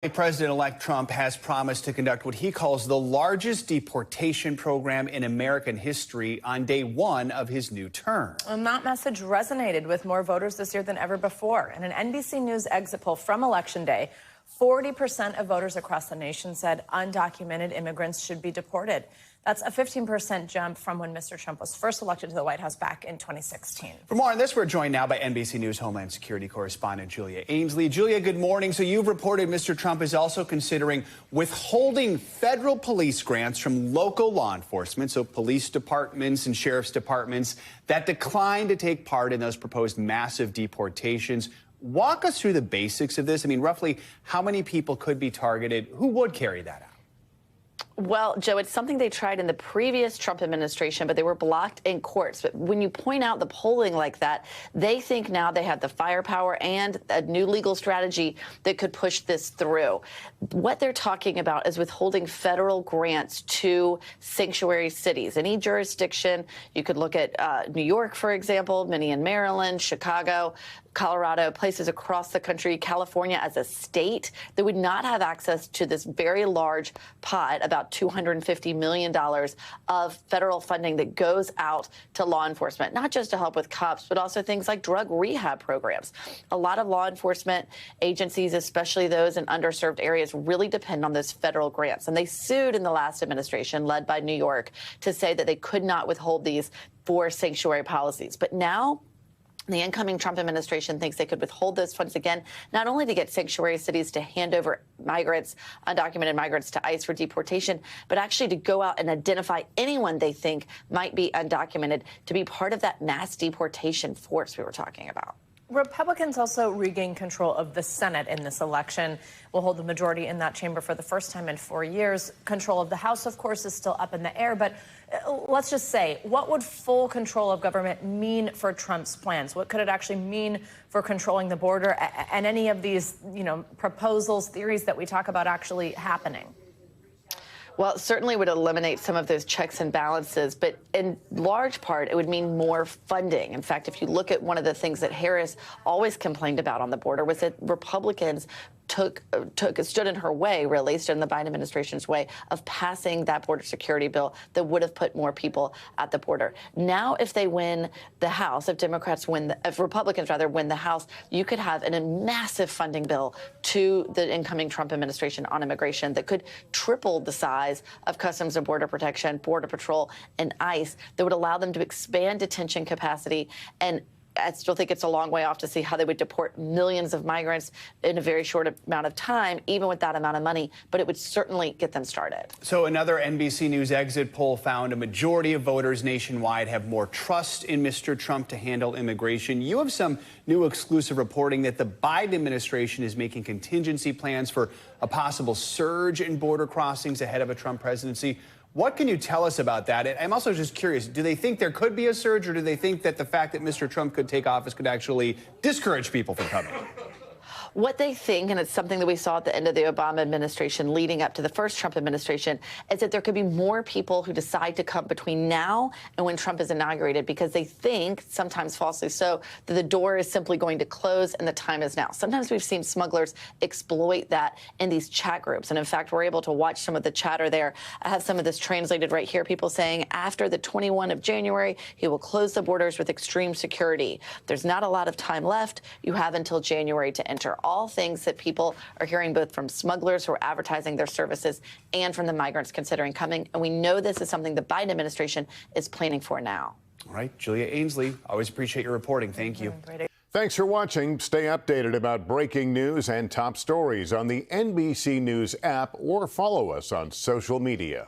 President-elect Trump has promised to conduct what he calls the largest deportation program in American history on day one of his new term. And that message resonated with more voters this year than ever before. In an NBC News exit poll from Election Day, 40% of voters across the nation said undocumented immigrants should be deported. That's a 15% jump from when Mr. Trump was first elected to the White House back in 2016. For more on this, we're joined now by NBC News Homeland Security correspondent Julia Ainsley. Julia, good morning. So you've reported Mr. Trump is also considering withholding federal police grants from local law enforcement, so police departments and sheriff's departments that decline to take part in those proposed massive deportations. Walk us through the basics of this. I mean, roughly how many people could be targeted? Who would carry that out? Well, Joe, it's something they tried in the previous Trump administration, but they were blocked in courts. But when you point out the polling like that, they think now they have the firepower and a new legal strategy that could push this through. What they're talking about is withholding federal grants to sanctuary cities. Any jurisdiction, you could look at New York, for example, many in Maryland, Chicago, Colorado, places across the country, California as a state that would not have access to this very large pot, about $250 million of federal funding that goes out to law enforcement, not just to help with cops, but also things like drug rehab programs. A lot of law enforcement agencies, especially those in underserved areas, really depend on those federal grants. And they sued in the last administration, led by New York, to say that they could not withhold these for sanctuary policies. But now, the incoming Trump administration thinks they could withhold those funds again, not only to get sanctuary cities to hand over migrants, undocumented migrants, to ICE for deportation, but actually to go out and identify anyone they think might be undocumented to be part of that mass deportation force we were talking about. Republicans also regain control of the Senate in this election. Will hold the majority in that chamber for the first time in 4 years. Control of the House, of course, is still up in the air. But let's just say, what would full control of government mean for Trump's plans? What could it actually mean for controlling the border and any of these, proposals, theories that we talk about actually happening? Well, it certainly would eliminate some of those checks and balances, but in large part, it would mean more funding. In fact, if you look at one of the things that Harris always complained about on the border was that Republicans stood in her way, really, stood in the Biden administration's way of passing that border security bill that would have put more people at the border. Now, if they win the House, if Republicans win the House, you could have a massive funding bill to the incoming Trump administration on immigration that could triple the size of Customs and Border Protection, Border Patrol, and ICE, that would allow them to expand detention capacity. And I still think it's a long way off to see how they would deport millions of migrants in a very short amount of time, even with that amount of money, but it would certainly get them started. So another NBC News exit poll found a majority of voters nationwide have more trust in Mr. Trump to handle immigration. You have some new exclusive reporting that the Biden administration is making contingency plans for a possible surge in border crossings ahead of a Trump presidency. What can you tell us about that? I'm also just curious, do they think there could be a surge, or do they think that the fact that Mr. Trump could take office could actually discourage people from coming? What they think, and it's something that we saw at the end of the Obama administration leading up to the first Trump administration, is that there could be more people who decide to come between now and when Trump is inaugurated, because they think, sometimes falsely so, that the door is simply going to close and the time is now. Sometimes we've seen smugglers exploit that in these chat groups. And in fact, we're able to watch some of the chatter there. I have some of this translated right here. People saying after the 21 of January, he will close the borders with extreme security. There's not a lot of time left. You have until January to enter. All things that people are hearing both from smugglers who are advertising their services and from the migrants considering coming. And we know this is something the Biden administration is planning for now. All right, Julia Ainsley, always appreciate your reporting. Thank you. Thanks for watching. Stay updated about breaking news and top stories on the NBC News app or follow us on social media.